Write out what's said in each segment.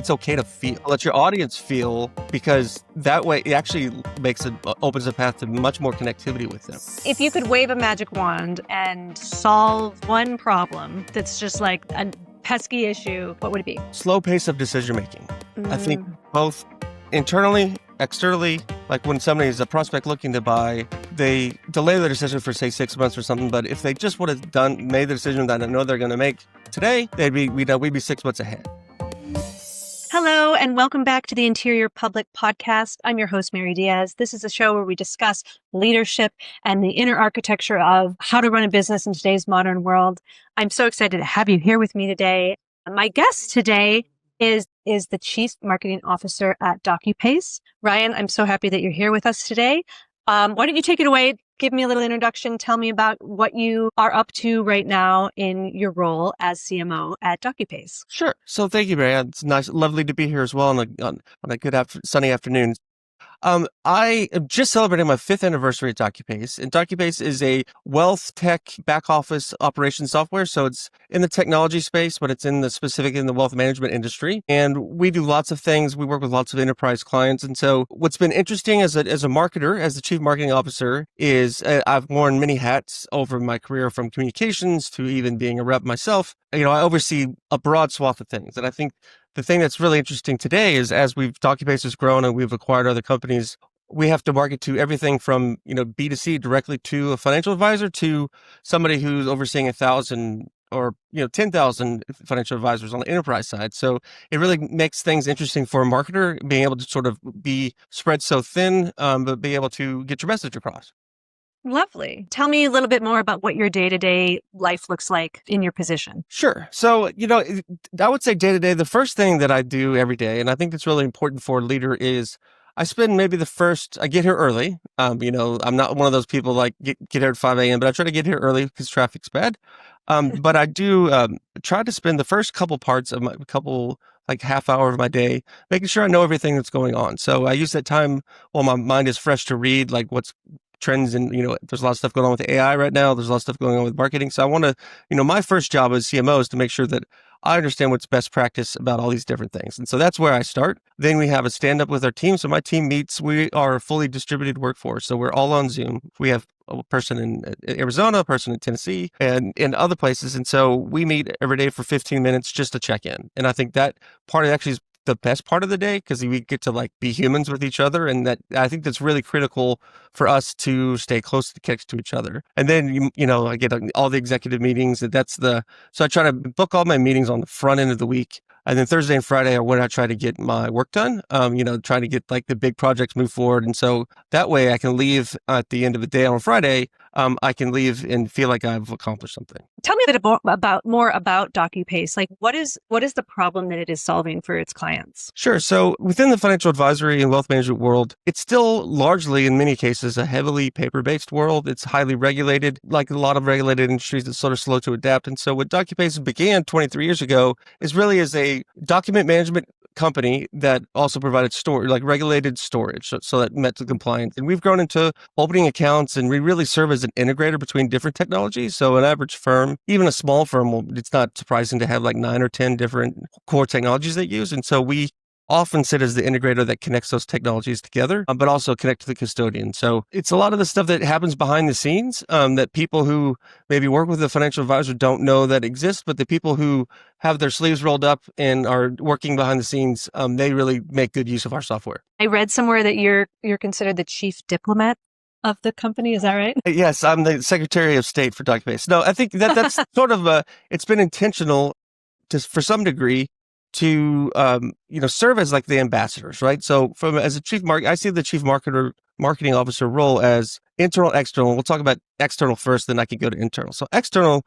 it's okay to feel, let your audience feel, because that way it actually opens a path to much more connectivity with them. If you could wave a magic wand and solve one problem that's just like a pesky issue, what would it be? Slow pace of decision making. I think both internally, externally, like when somebody's a prospect looking to buy, they delay their decision for say 6 months or something. But if they just would have made the decision that I know they're going to make today, we'd be 6 months ahead. Hello, and welcome back to the Interior Public Podcast. I'm your host, Mary Diaz. This is a show where we discuss leadership and the inner architecture of how to run a business in today's modern world. I'm so excited to have you here with me today. My guest today is the Chief Marketing Officer at Docupace. Ryan, I'm so happy that you're here with us today. Why don't you take it away? Give me a little introduction. Tell me about what you are up to right now in your role as CMO at Docupace. Sure. So thank you, Mary. It's lovely to be here as well on a good sunny afternoon. I am just celebrating my 5th anniversary at Docupace, and Docupace is a wealth tech back office operations software. So it's in the technology space, but it's in the wealth management industry. And we do lots of things. We work with lots of enterprise clients. And so what's been interesting as a marketer, as the chief marketing officer, is I've worn many hats over my career, from communications to even being a rep myself. I oversee a broad swath of things. And I think the thing that's really interesting today is, as Docupace has grown and we've acquired other companies, we have to market to everything from, B2C directly to a financial advisor to somebody who's overseeing 1,000 or 10,000 financial advisors on the enterprise side. So it really makes things interesting for a marketer, being able to sort of be spread so thin, but be able to get your message across. Lovely. Tell me a little bit more about what your day-to-day life looks like in your position. Sure. So, I would say day-to-day, the first thing that I do every day, and I think that's really important for a leader, is I spend I get here early. I'm not one of those people like get here at 5 a.m., but I try to get here early because traffic's bad. But I do try to spend the first half hour of my day making sure I know everything that's going on. So I use that time while my mind is fresh to read, like what's trends, and there's a lot of stuff going on with AI right now. There's a lot of stuff going on with marketing. So I want to, my first job as CMO is to make sure that I understand what's best practice about all these different things. And so that's where I start. Then we have a stand up with our team. So my team meets. We are a fully distributed workforce. So we're all on Zoom. We have a person in Arizona, a person in Tennessee, and in other places. And so we meet every day for 15 minutes just to check in. And I think that part actually is the best part of the day, because we get to be humans with each other, and that I think that's really critical for us to stay close to connect to each other. And then I get all the executive meetings. So I try to book all my meetings on the front end of the week. And then Thursday and Friday are when I try to get my work done, trying to get the big projects move forward. And so that way I can leave at the end of the day on Friday. I can leave and feel like I've accomplished something. Tell me a bit more about Docupace. What is the problem that it is solving for its clients? Sure. So within the financial advisory and wealth management world, it's still largely, in many cases, a heavily paper-based world. It's highly regulated, like a lot of regulated industries. It's sort of slow to adapt. And so what Docupace began 23 years ago is really as a document management company that also provided regulated storage, so that met the compliance. And we've grown into opening accounts, and we really serve as an integrator between different technologies. So an average firm, even a small firm, it's not surprising to have 9 or 10 different core technologies they use. And so we often sit as the integrator that connects those technologies together, but also connect to the custodian. So it's a lot of the stuff that happens behind the scenes that people who maybe work with a financial advisor don't know that exists, but the people who have their sleeves rolled up and are working behind the scenes, they really make good use of our software. I read somewhere that you're considered the chief diplomat of the company. Is that right? Yes, I'm the Secretary of State for Docupace. No, I think that's sort of it's been intentional for some degree to serve as the ambassadors, right? So as a I see the chief marketing officer role as internal, external. We'll talk about external first, then I can go to internal. So external,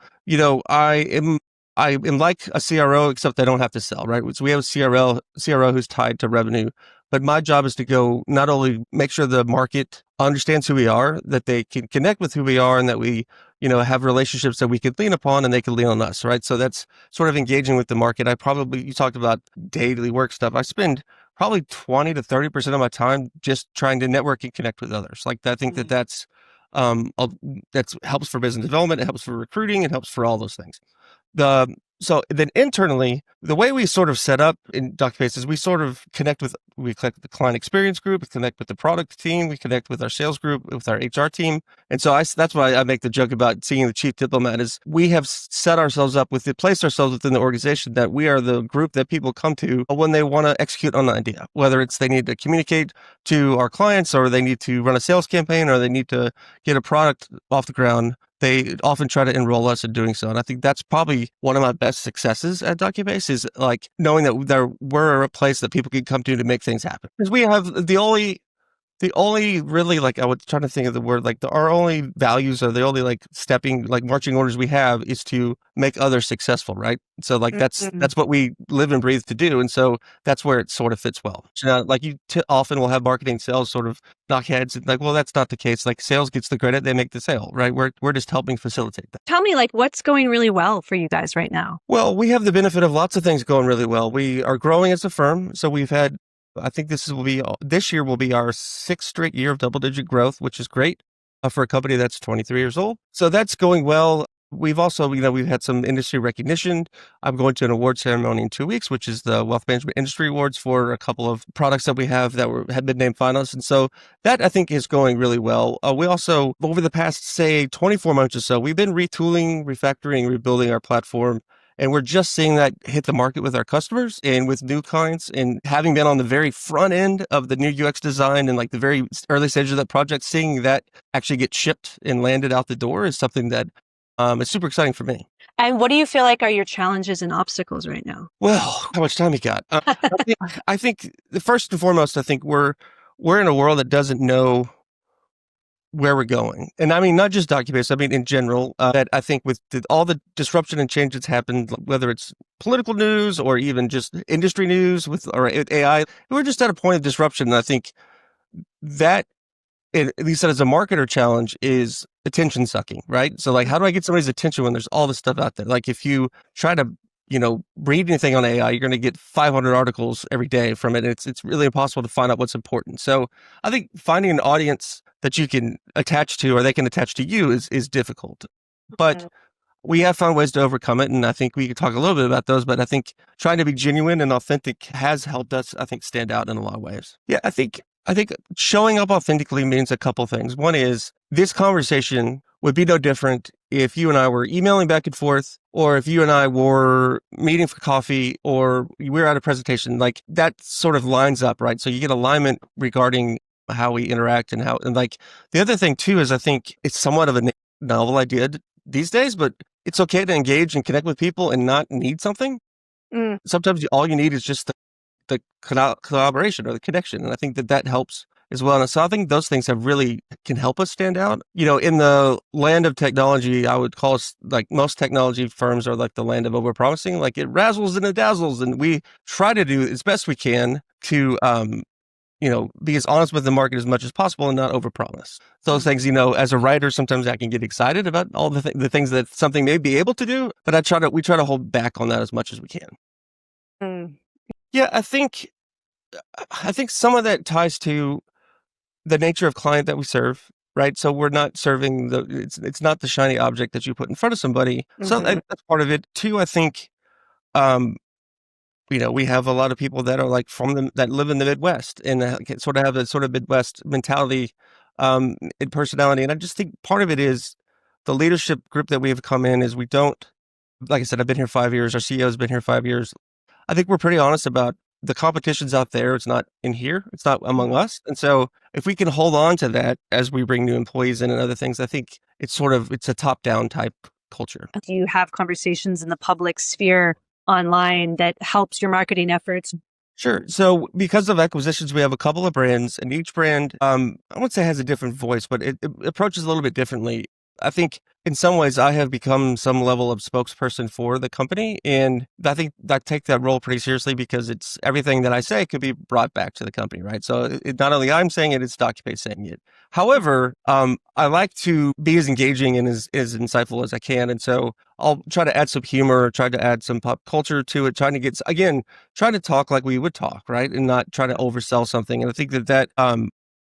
I am like a CRO, except I don't have to sell, right? So we have a CRO who's tied to revenue, but my job is to go not only make sure the market understands who we are, that they can connect with who we are, and that we have relationships that we could lean upon and they can lean on us, right? So that's sort of engaging with the market. You talked about daily work stuff. I spend probably 20 to 30% of my time just trying to network and connect with others. I think that's helps for business development. It helps for recruiting. It helps for all those things. So then internally, the way we sort of set up in Docupace is we connect with the client experience group, we connect with the product team, we connect with our sales group, with our HR team. And so that's why I make the joke about seeing the chief diplomat is we have set ourselves up placed ourselves within the organization that we are the group that people come to when they want to execute on an idea, whether it's they need to communicate to our clients or they need to run a sales campaign or they need to get a product off the ground. They often try to enroll us in doing so. And I think that's probably one of my best successes at Docupace is like knowing that we're a place that people can come to make things happen. Because we have the only really like I was trying to think of the word like our only values are the only like marching orders we have is to make others successful, right? So like that's what we live and breathe to do, and so that's where it sort of fits well. So, like you often will have marketing sales sort of knock heads and like, well, that's not the case. Like sales gets the credit, they make the sale, right? We're just helping facilitate that. Tell me, like, what's going really well for you guys right now? Well, we have the benefit of lots of things going really well. We are growing as a firm, so we've had. I think this year will be our 6th straight year of double-digit growth, which is great for a company that's 23 years old. So that's going well. We've also, we've had some industry recognition. I'm going to an award ceremony in 2 weeks, which is the Wealth Management Industry Awards for a couple of products that we have that have been named finalists. And so that I think is going really well. We also, over the past, say, 24 months or so, we've been retooling, refactoring, rebuilding our platform. And we're just seeing that hit the market with our customers and with new clients. And having been on the very front end of the new UX design and like the very early stage of that project, seeing that actually get shipped and landed out the door is something that is super exciting for me. And what do you feel like are your challenges and obstacles right now? Well, how much time you got? I think first and foremost, I think we're in a world that doesn't know where we're going. And I mean, not just Docupace, I mean, in general, that I think with all the disruption and change that's happened, whether it's political news or even just industry news or AI, we're just at a point of disruption. And I think that, at least as a marketer challenge, is attention sucking, right? So like, how do I get somebody's attention when there's all this stuff out there? Like if you try to read anything on AI, you're going to get 500 articles every day from it. It's really impossible to find out what's important. So I think finding an audience that you can attach to or they can attach to you is difficult. But we have found ways to overcome it. And I think we could talk a little bit about those, but I think trying to be genuine and authentic has helped us, I think, stand out in a lot of ways. Yeah, I think showing up authentically means a couple things. One is this conversation would be no different if you and I were emailing back and forth, or if you and I were meeting for coffee, or we were at a presentation. Like that sort of lines up, right? So you get alignment regarding how we interact and like the other thing too is I think it's somewhat of a novel idea these days, but it's okay to engage and connect with people and not need something. Sometimes all you need is just the collaboration or the connection. And I think that helps as well. And so I think those things can help us stand out. In the land of technology, I would call us like most technology firms are like the land of overpromising. Like it razzles and it dazzles. And we try to do as best we can to, be as honest with the market as much as possible and not overpromise. Those things, as a writer, sometimes I can get excited about all the things that something may be able to do, but we try to hold back on that as much as we can. Yeah, I think some of that ties to the nature of client that we serve, right? So we're not serving it's not the shiny object that you put in front of somebody. So that's part of it too. I think, we have a lot of people that are like that live in the Midwest and sort of have a sort of Midwest mentality, and personality. And I just think part of it is the leadership group that we have come in is we don't, like I said, I've been here 5 years. Our CEO has been here 5 years. I think we're pretty honest about the competition's out there. It's not in here. It's not among us. And so if we can hold on to that as we bring new employees in and other things, I think it's a top-down type culture. Do you have conversations in the public sphere online that helps your marketing efforts? Sure. So because of acquisitions, we have a couple of brands, and each brand, I wouldn't say has a different voice, but it approaches a little bit differently. I think in some ways I have become some level of spokesperson for the company. And I think I take that role pretty seriously because it's everything that I say could be brought back to the company, right? So not only I'm saying it, it's Docupace saying it. However, I like to be as engaging and as insightful as I can. And so I'll try to add some humor, try to add some pop culture to it, trying to talk like we would talk, right? And not try to oversell something. And I think that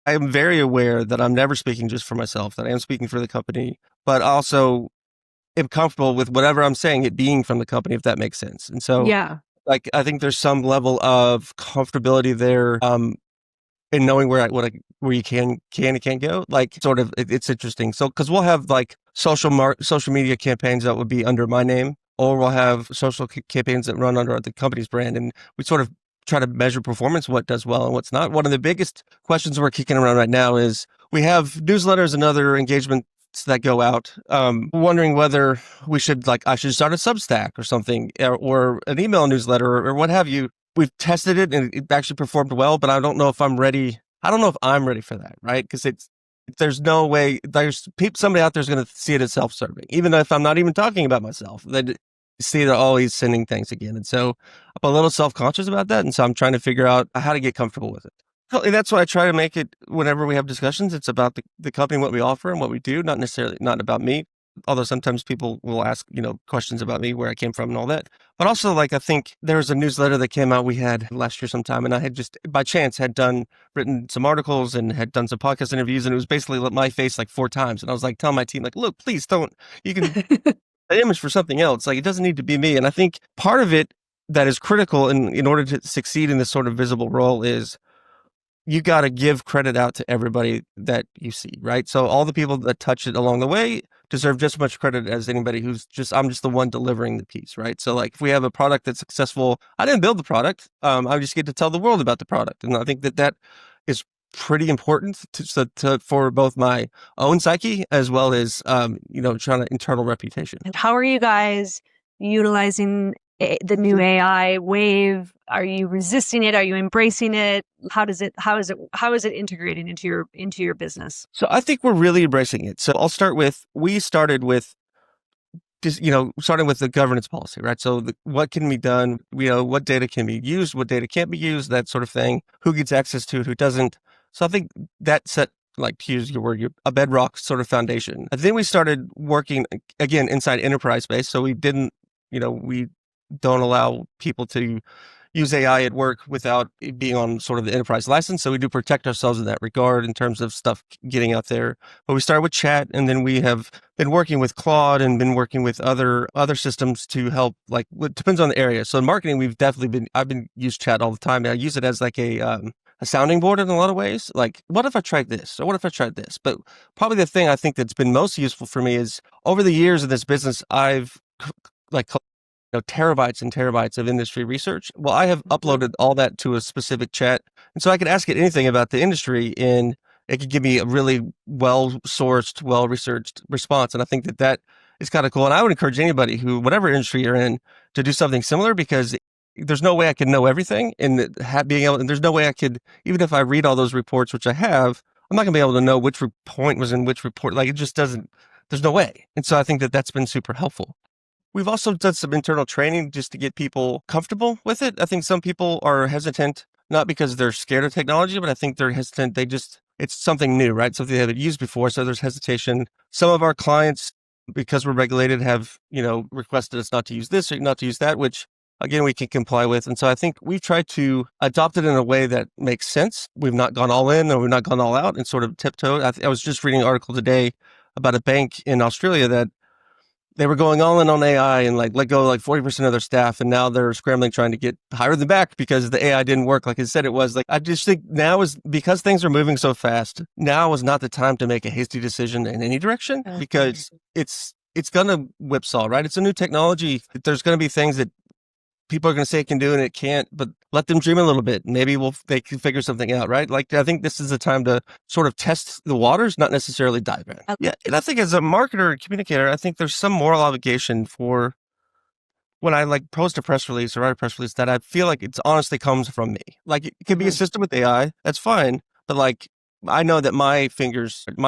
I am very aware that I'm never speaking just for myself, that I am speaking for the company, but also am comfortable with whatever I'm saying it being from the company, if that makes sense. And so, Yeah. like, I think there's some level of comfortability there, in knowing where you can and can't go. Like, sort of, it's interesting. So, because we'll have like social media campaigns that would be under my name, or we'll have social campaigns that run under the company's brand, and we sort of try to measure performance, what does well and what's not. One of the biggest questions we're kicking around right now is we have newsletters and other engagements that go out, wondering whether I should start a Substack or something, or an email newsletter, or what have you. We've tested it and it actually performed well, but I don't know if I'm ready. I don't know if I'm ready for that, right? Because there's no way, somebody out there is going to see it as self-serving, even if I'm not even talking about myself. They see that, oh, he's sending things again. And so I'm a little self-conscious about that. And so I'm trying to figure out how to get comfortable with it. And that's why I try to make it, whenever we have discussions, it's about the company, what we offer and what we do, not about me. Although sometimes people will ask, questions about me, where I came from and all that. But also, like, I think there was a newsletter that came out we had last year sometime, and I had just by chance written some articles and had done some podcast interviews, and it was basically my face like 4 times. And I was like telling my team, like, look, please don't, you can an image for something else. Like, it doesn't need to be me. And I think part of it that is critical in order to succeed in this sort of visible role is you got to give credit out to everybody that you see, right? So all the people that touch it along the way deserve just as much credit as anybody I'm just the one delivering the piece, right? So like, if we have a product that's successful, I didn't build the product. I just get to tell the world about the product. And I think that is pretty important for both my own psyche as well as, trying to internal reputation. How are you guys utilizing the new AI wave? Are you resisting it? Are you embracing it? How is it integrating into your business? So I think we're really embracing it. So we started with just, starting with the governance policy, right? So what can be done, what data can be used, what data can't be used, that sort of thing, who gets access to it, who doesn't. So I think that set, like, to use your word, a bedrock sort of foundation. And then we started working again inside enterprise space. So we don't allow people to use AI at work without it being on sort of the enterprise license. So we do protect ourselves in that regard in terms of stuff getting out there. But we started with chat, and then we have been working with Claude and been working with other systems to help. Like, it depends on the area. So in marketing, I've been used chat all the time. I use it as like a sounding board in a lot of ways. Like, what if I tried this? Or what if I tried this? But probably the thing I think that's been most useful for me is, over the years of this business, I've terabytes and terabytes of industry research. Well, I have uploaded all that to a specific chat. And so I could ask it anything about the industry, and it could give me a really well-sourced, well-researched response. And I think that is kind of cool. And I would encourage anybody whatever industry you're in, to do something similar, because there's no way I could know everything. And there's no way I could, even if I read all those reports, which I have, I'm not gonna be able to know which point was in which report. Like, it just doesn't, there's no way. And so I think that's been super helpful. We've also done some internal training just to get people comfortable with it. I think some people are hesitant, not because they're scared of technology, but I think they're hesitant. It's something new, right? Something they haven't used before. So there's hesitation. Some of our clients, because we're regulated, have, requested us not to use this or not to use that, which again, we can comply with. And so I think we've tried to adopt it in a way that makes sense. We've not gone all in, or we've not gone all out and sort of tiptoed. I was just reading an article today about a bank in Australia that they were going all in on AI and let go like 40% of their staff. And now they're scrambling, trying to hire them back because the AI didn't work like it said it was. Like, I just think because things are moving so fast, now is not the time to make a hasty decision in any direction, because it's going to whipsaw, right? It's a new technology. There's going to be things that people are going to say it can do and it can't, but let them dream a little bit. Maybe they can figure something out, right? Like, I think this is the time to sort of test the waters, not necessarily dive in. Okay. Yeah. And I think as a marketer and communicator, I think there's some moral obligation for when I post a press release or write a press release, that I feel like it's honestly comes from me. Like, it could be a system with AI, that's fine. But I know that my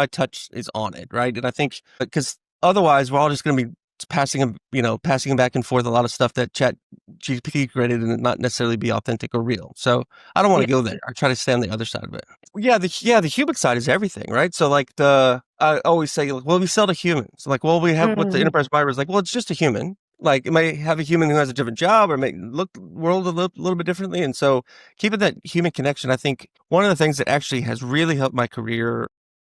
touch is on it, right? And I think, because otherwise we're all just going to be passing them back and forth a lot of stuff that Chat GPT created and not necessarily be authentic or real. So I don't want to go there. I try to stay on the other side of it. Yeah, the human side is everything, right? So I always say, well, we sell to humans. We have what the enterprise buyer is like. Well, it's just a human. Like, it may have a human who has a different job, or may look the world a little bit differently. And so keeping that human connection, I think one of the things that actually has really helped my career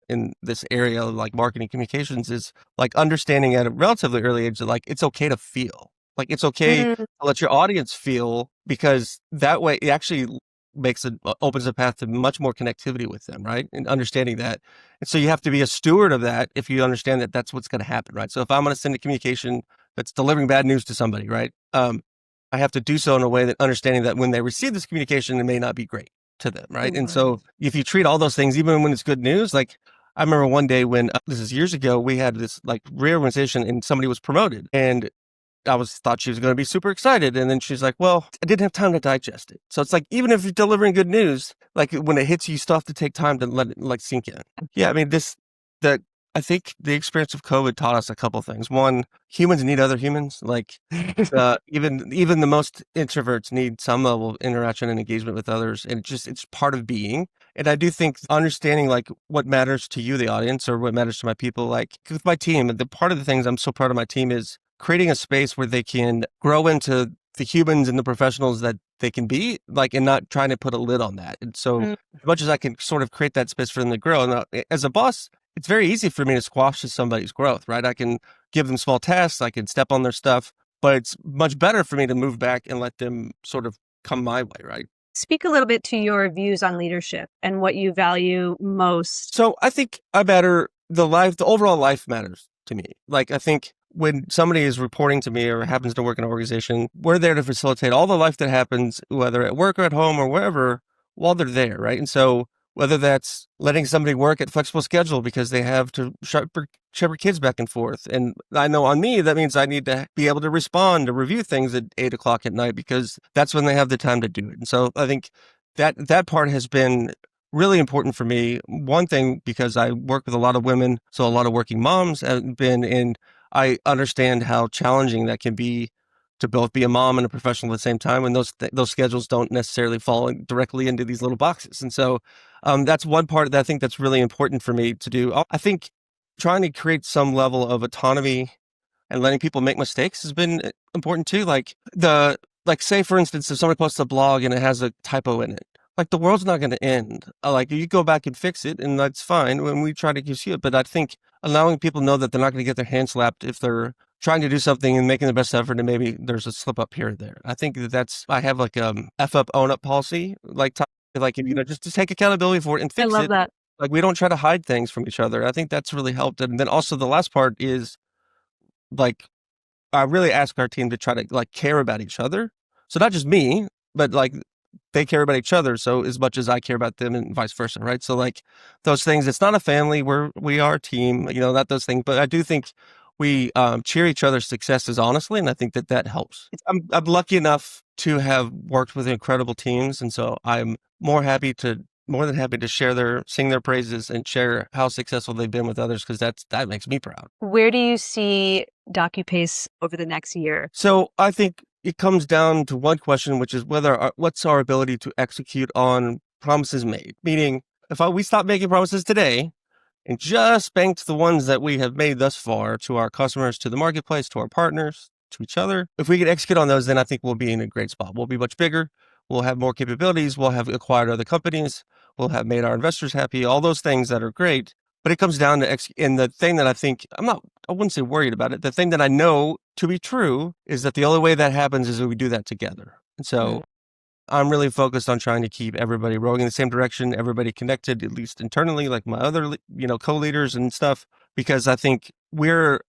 in this area, like marketing communications, is like understanding at a relatively early age that like it's okay to feel. Like it's okay to Mm, let your audience feel, because that way it actually makes it opens a path to much more connectivity with them, right? And understanding that. And so you have to be a steward of that if you understand that that's what's going to happen, right? So if I'm going to send a communication that's delivering bad news to somebody, right? I have to do so in a way that understanding that when they receive this communication, it may not be great to them, right? And right. so if you treat all those things, even when it's good news, like I remember one day when this is years ago, we had this like reorganization and somebody was promoted, and I thought she was going to be super excited, and then she's like, "Well, I didn't have time to digest it." So it's like even if you're delivering good news, like when it hits you, you still have to take time to let it like sink in. Yeah, I mean that I think the experience of COVID taught us a couple things. One, humans need other humans. Like even the most introverts need some level of interaction and engagement with others, and it's part of being. And I do think understanding like what matters to you, the audience, or what matters to my people, like with my team, the part of the things I'm so proud of my team is creating a space where they can grow into the humans and the professionals that they can be, like, and not trying to put a lid on that. And so Mm. as much as I can sort of create that space for them to grow, and as a boss, it's very easy for me to squash somebody's growth, right? I can give them small tasks, I can step on their stuff, but it's much better for me to move back and let them sort of come my way, right? Speak a little bit to your views on leadership and what you value most. So I think I matter, the overall life matters to me. Like I think when somebody is reporting to me or happens to work in an organization, we're there to facilitate all the life that happens, whether at work or at home or wherever, while they're there, right? And so whether that's letting somebody work at flexible schedule because they have to shepherd kids back and forth. And I know on me, that means I need to be able to respond to review things at 8 o'clock at night because that's when they have the time to do it. And so I think that part has been really important for me. One thing, because I work with a lot of women, so a lot of working moms have been in, I understand how challenging that can be to both be a mom and a professional at the same time, and those schedules don't necessarily fall directly into these little boxes. And so that's one part that I think that's really important for me to do. I think trying to create some level of autonomy and letting people make mistakes has been important too. Like say for instance, if somebody posts a blog and it has a typo in it, like the world's not going to end. Like you go back and fix it, and that's fine when we try to see it. But I think allowing people know that they're not going to get their hands slapped if they're trying to do something and making the best effort, and maybe there's a slip up here or there. I think I have like f up own up policy, like if just take accountability for it and I fix love it. that. Like we don't try to hide things from each other. I think that's really helped. And then also the last part is like I really ask our team to try to like care about each other. So not just me, but like they care about each other. So as much as I care about them and vice versa. Right. So like those things, it's not a family, we are a team, not those things, but I do think we cheer each other's successes honestly. And I think that helps. I'm lucky enough to have worked with incredible teams. And so I'm more than happy to sing their praises and share how successful they've been with others. Cause that makes me proud. Where do you see Docupace over the next year? So I think it comes down to one question, which is what's our ability to execute on promises made? Meaning, if we stop making promises today and just bank to the ones that we have made thus far to our customers, to the marketplace, to our partners, to each other, if we can execute on those, then I think we'll be in a great spot. We'll be much bigger. We'll have more capabilities. We'll have acquired other companies. We'll have made our investors happy. All those things that are great. But it comes down to and the thing that I think I wouldn't say worried about it. The thing that I know to be true is that the only way that happens is if we do that together. And so I'm really focused on trying to keep everybody rowing in the same direction, everybody connected, at least internally, like my other, co-leaders and stuff, because I think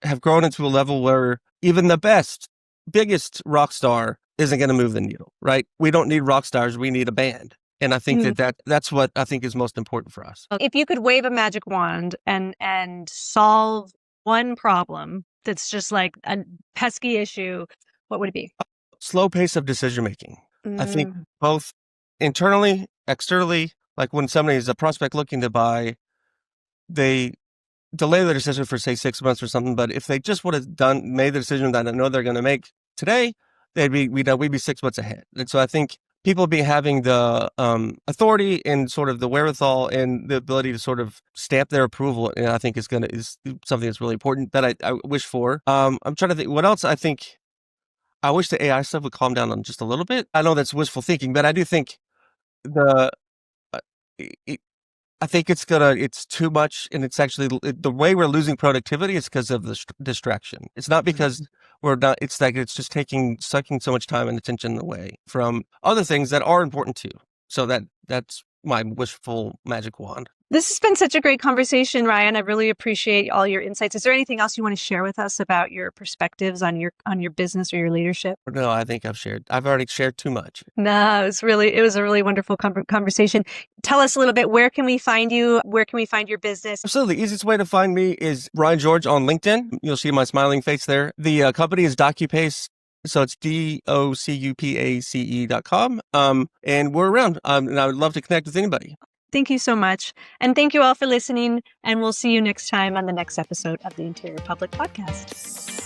have grown into a level where even the biggest rock star isn't going to move the needle, right? We don't need rock stars. We need a band. And I think that's what I think is most important for us. If you could wave a magic wand and solve one problem that's just like a pesky issue, what would it be? Slow pace of decision making. I think both internally, externally, like when somebody's a prospect looking to buy, they delay their decision for say 6 months or something. But if they just would have made the decision that I know they're going to make today, we'd be 6 months ahead. And so I think people having the authority and sort of the wherewithal and the ability to sort of stamp their approval, and I think is something that's really important that I wish for. I'm trying to think what else. I wish the AI stuff would calm down on just a little bit. I know that's wishful thinking, but I do think the I think it's too much. And it's actually the way we're losing productivity is because of the distraction. It's not because we're not, it's like it's just sucking so much time and attention away from other things that are important too. So that's my wishful magic wand. This has been such a great conversation, Ryan. I really appreciate all your insights. Is there anything else you want to share with us about your perspectives on your business or your leadership? No, I think I've already shared too much. No, it was a really wonderful conversation. Tell us a little bit, where can we find you? Where can we find your business? Absolutely. The easiest way to find me is Ryan George on LinkedIn. You'll see my smiling face there. The company is Docupace. So it's DOCUPACE.com. And we're around. And I would love to connect with anybody. Thank you so much. And thank you all for listening. And we'll see you next time on the next episode of the Interior Public Podcast.